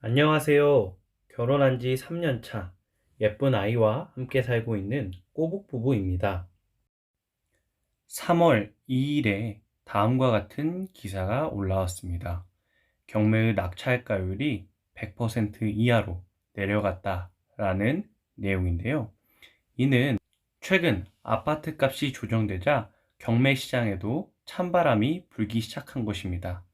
안녕하세요. 결혼한 지 3년 차 예쁜 아이와 함께 살고 있는 꼬북 부부입니다. 3월 2일에 다음과 같은 기사가 올라왔습니다. 경매의 낙찰가율이 100% 이하로 내려갔다라는 내용인데요. 이는 최근 아파트 값이 조정되자 경매 시장에도 찬바람이 불기 시작한 것입니다.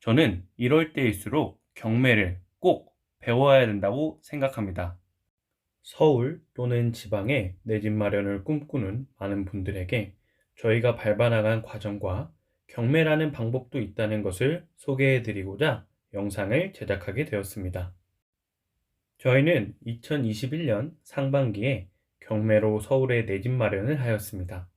저는 이럴 때일수록 경매를 꼭 배워야 된다고 생각합니다. 서울 또는 지방에 내 집 마련을 꿈꾸는 많은 분들에게 저희가 밟아나간 과정과 경매라는 방법도 있다는 것을 소개해 드리고자 영상을 제작하게 되었습니다. 저희는 2021년 상반기에 경매로 서울에 내 집 마련을 하였습니다.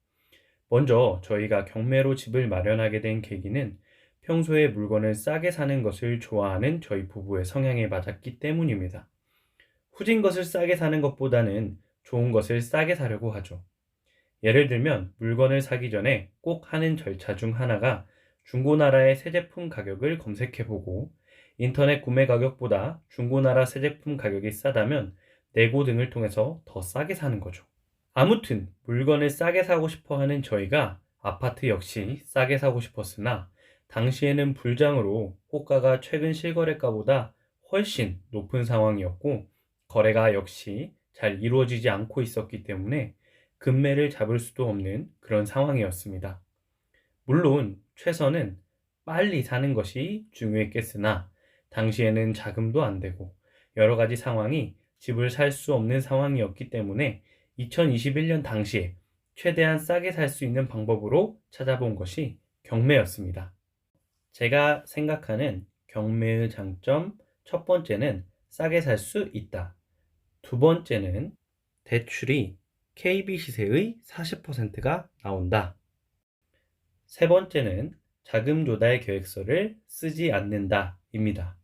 먼저 저희가 경매로 집을 마련하게 된 계기는 평소에 물건을 싸게 사는 것을 좋아하는 저희 부부의 성향에 맞았기 때문입니다. 후진 것을 싸게 사는 것보다는 좋은 것을 싸게 사려고 하죠. 예를 들면 물건을 사기 전에 꼭 하는 절차 중 하나가 중고나라의 새 제품 가격을 검색해보고 인터넷 구매 가격보다 중고나라 새 제품 가격이 싸다면 내고 등을 통해서 더 싸게 사는 거죠. 아무튼 물건을 싸게 사고 싶어 하는 저희가 아파트 역시 싸게 사고 싶었으나 당시에는 불장으로 호가가 최근 실거래가보다 훨씬 높은 상황이었고 거래가 역시 잘 이루어지지 않고 있었기 때문에 금매를 잡을 수도 없는 그런 상황이었습니다. 물론 최선은 빨리 사는 것이 중요했겠으나 당시에는 자금도 안 되고 여러 가지 상황이 집을 살 수 없는 상황이었기 때문에 2021년 당시에 최대한 싸게 살 수 있는 방법으로 찾아본 것이 경매였습니다. 제가 생각하는 경매의 장점 첫 번째는 싸게 살 수 있다. 두 번째는 대출이 KB 시세의 40%가 나온다. 세 번째는 자금 조달 계획서를 쓰지 않는다입니다.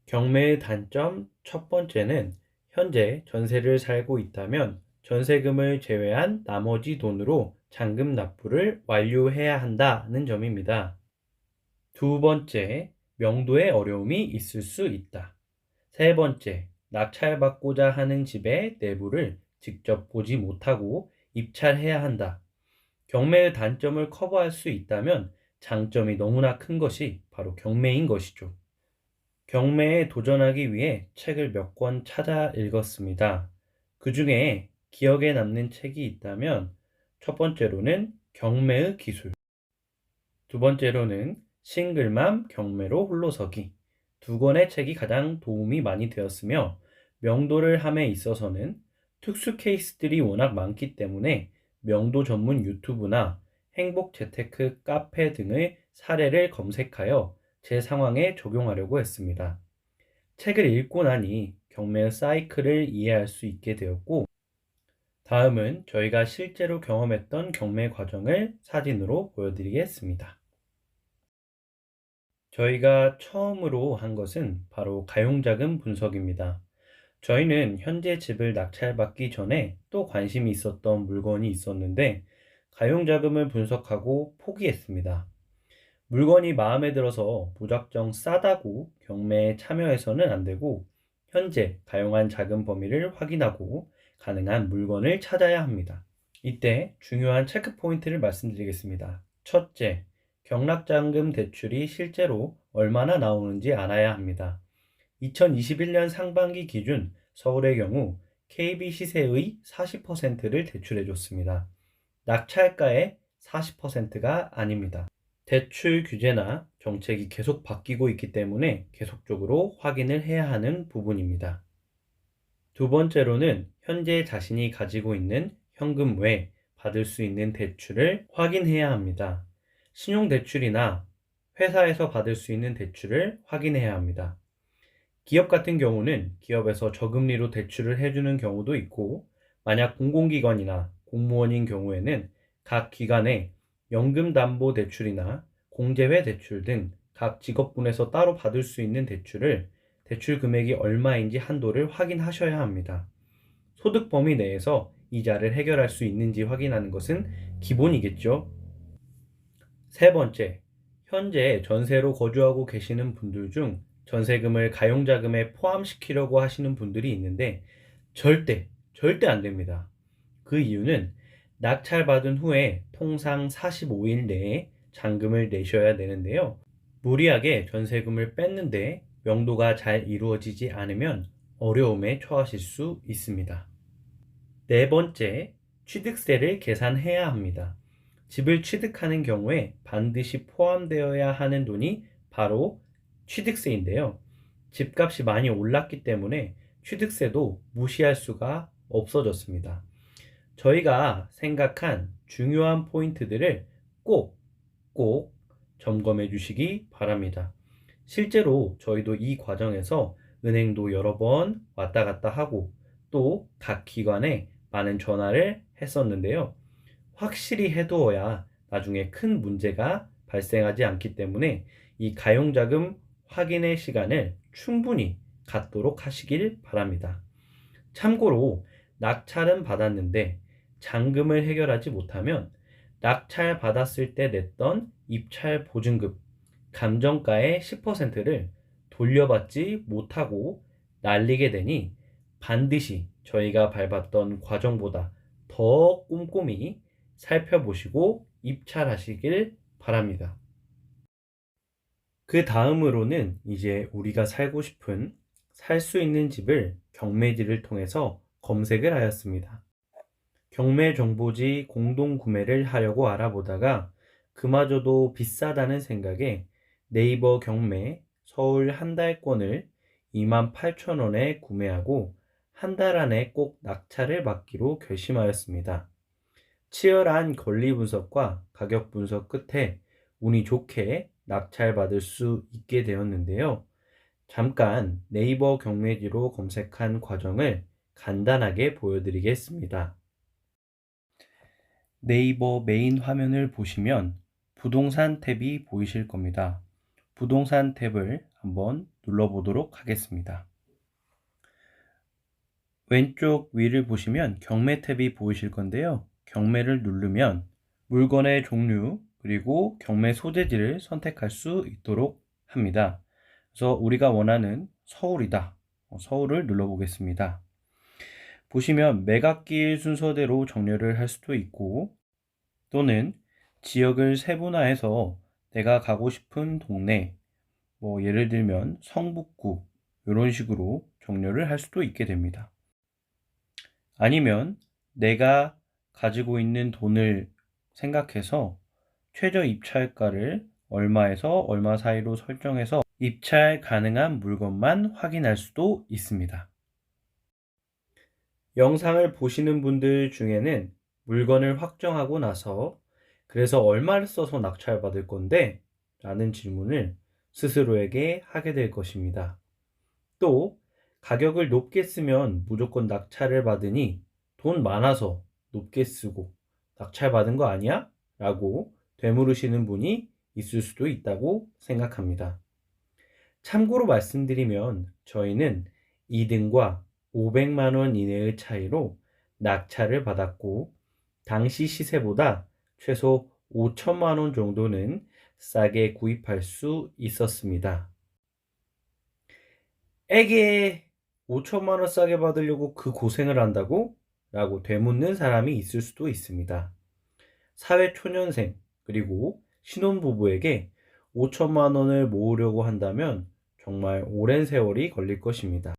경매의 단점 첫 번째는 현재 전세를 살고 있다면 전세금을 제외한 나머지 돈으로 잔금 납부를 완료해야 한다는 점입니다. 두 번째, 명도에 어려움이 있을 수 있다. 세 번째, 낙찰받고자 하는 집의 내부를 직접 보지 못하고 입찰해야 한다. 경매의 단점을 커버할 수 있다면 장점이 너무나 큰 것이 바로 경매인 것이죠. 경매에 도전하기 위해 책을 몇 권 찾아 읽었습니다. 그 중에 기억에 남는 책이 있다면 첫 번째로는 경매의 기술, 두 번째로는 싱글맘 경매로 홀로서기, 두 권의 책이 가장 도움이 많이 되었으며 명도를 함에 있어서는 특수 케이스들이 워낙 많기 때문에 명도 전문 유튜브나 행복 재테크 카페 등의 사례를 검색하여 제 상황에 적용하려고 했습니다. 책을 읽고 나니 경매 사이클을 이해할 수 있게 되었고, 다음은 저희가 실제로 경험했던 경매 과정을 사진으로 보여드리겠습니다. 저희가 처음으로 한 것은 바로 가용자금 분석입니다. 저희는 현재 집을 낙찰받기 전에 또 관심이 있었던 물건이 있었는데 가용자금을 분석하고 포기했습니다. 물건이 마음에 들어서 무작정 싸다고 경매에 참여해서는 안 되고 현재 가용한 자금 범위를 확인하고 가능한 물건을 찾아야 합니다. 이때 중요한 체크 포인트를 말씀드리겠습니다. 첫째, 경락자금 대출이 실제로 얼마나 나오는지 알아야 합니다. 2021년 상반기 기준 서울의 경우 KB 시세의 40%를 대출해줬습니다. 낙찰가의 40%가 아닙니다. 대출 규제나 정책이 계속 바뀌고 있기 때문에 계속적으로 확인을 해야 하는 부분입니다. 두 번째로는 현재 자신이 가지고 있는 현금 외 받을 수 있는 대출을 확인해야 합니다. 신용대출이나 회사에서 받을 수 있는 대출을 확인해야 합니다. 기업 같은 경우는 기업에서 저금리로 대출을 해주는 경우도 있고, 만약 공공기관이나 공무원인 경우에는 각 기관에 연금담보대출이나 공제회 대출 등 각 직업군에서 따로 받을 수 있는 대출을 대출 금액이 얼마인지 한도를 확인하셔야 합니다. 소득 범위 내에서 이자를 해결할 수 있는지 확인하는 것은 기본이겠죠. 세 번째, 현재 전세로 거주하고 계시는 분들 중 전세금을 가용자금에 포함시키려고 하시는 분들이 있는데 절대 안 됩니다. 그 이유는 낙찰받은 후에 통상 45일 내에 잔금을 내셔야 되는데요. 무리하게 전세금을 뺐는데 명도가 잘 이루어지지 않으면 어려움에 처하실 수 있습니다. 네 번째, 취득세를 계산해야 합니다. 집을 취득하는 경우에 반드시 포함되어야 하는 돈이 바로 취득세인데요. 집값이 많이 올랐기 때문에 취득세도 무시할 수가 없어졌습니다. 저희가 생각한 중요한 포인트들을 꼭 점검해 주시기 바랍니다. 실제로 저희도 이 과정에서 은행도 여러 번 왔다 갔다 하고 또 각 기관에 많은 전화를 했었는데요. 확실히 해두어야 나중에 큰 문제가 발생하지 않기 때문에 이 가용자금 확인의 시간을 충분히 갖도록 하시길 바랍니다. 참고로 낙찰은 받았는데 잔금을 해결하지 못하면 낙찰 받았을 때 냈던 입찰 보증금, 감정가의 10%를 돌려받지 못하고 날리게 되니 반드시 저희가 밟았던 과정보다 더 꼼꼼히 살펴보시고 입찰하시길 바랍니다. 그 다음으로는 이제 우리가 살고 싶은 살 수 있는 집을 경매지를 통해서 검색을 하였습니다. 경매 정보지 공동 구매를 하려고 알아보다가 그마저도 비싸다는 생각에 네이버 경매 서울 한 달권을 28,000원에 구매하고 한 달 안에 꼭 낙찰을 받기로 결심하였습니다. 치열한 권리 분석과 가격 분석 끝에 운이 좋게 낙찰받을 수 있게 되었는데요. 잠깐 네이버 경매지로 검색한 과정을 간단하게 보여드리겠습니다. 네이버 메인 화면을 보시면 부동산 탭이 보이실 겁니다. 부동산 탭을 한번 눌러보도록 하겠습니다. 왼쪽 위를 보시면 경매 탭이 보이실 건데요. 경매를 누르면 물건의 종류 그리고 경매 소재지를 선택할 수 있도록 합니다. 그래서 우리가 원하는 서울이다. 서울을 눌러보겠습니다. 보시면 매각기일 순서대로 정렬을 할 수도 있고 또는 지역을 세분화해서 내가 가고 싶은 동네, 예를 들면 성북구 이런 식으로 정렬을 할 수도 있게 됩니다. 아니면 내가 가지고 있는 돈을 생각해서 최저 입찰가를 얼마에서 얼마 사이로 설정해서 입찰 가능한 물건만 확인할 수도 있습니다. 영상을 보시는 분들 중에는 물건을 확정하고 나서 그래서 얼마를 써서 낙찰받을 건데? 라는 질문을 스스로에게 하게 될 것입니다. 또 가격을 높게 쓰면 무조건 낙찰을 받으니 돈 많아서 높게 쓰고 낙찰받은 거 아니야? 라고 되물으시는 분이 있을 수도 있다고 생각합니다. 참고로 말씀드리면 저희는 2등과 500만 원 이내의 차이로 낙찰을 받았고 당시 시세보다 최소 5천만 원 정도는 싸게 구입할 수 있었습니다. 에게 5천만 원 싸게 받으려고 그 고생을 한다고? 라고 되묻는 사람이 있을 수도 있습니다. 사회초년생 그리고 신혼부부에게 5천만 원을 모으려고 한다면 정말 오랜 세월이 걸릴 것입니다.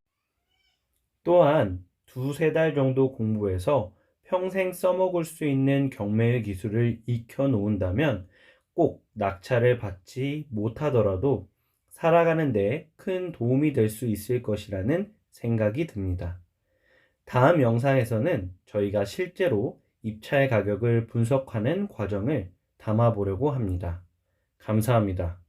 또한 두세 달 정도 공부해서 평생 써먹을 수 있는 경매의 기술을 익혀 놓은다면 꼭 낙찰을 받지 못하더라도 살아가는 데 큰 도움이 될 수 있을 것이라는 생각이 듭니다. 다음 영상에서는 저희가 실제로 입찰 가격을 분석하는 과정을 담아보려고 합니다. 감사합니다.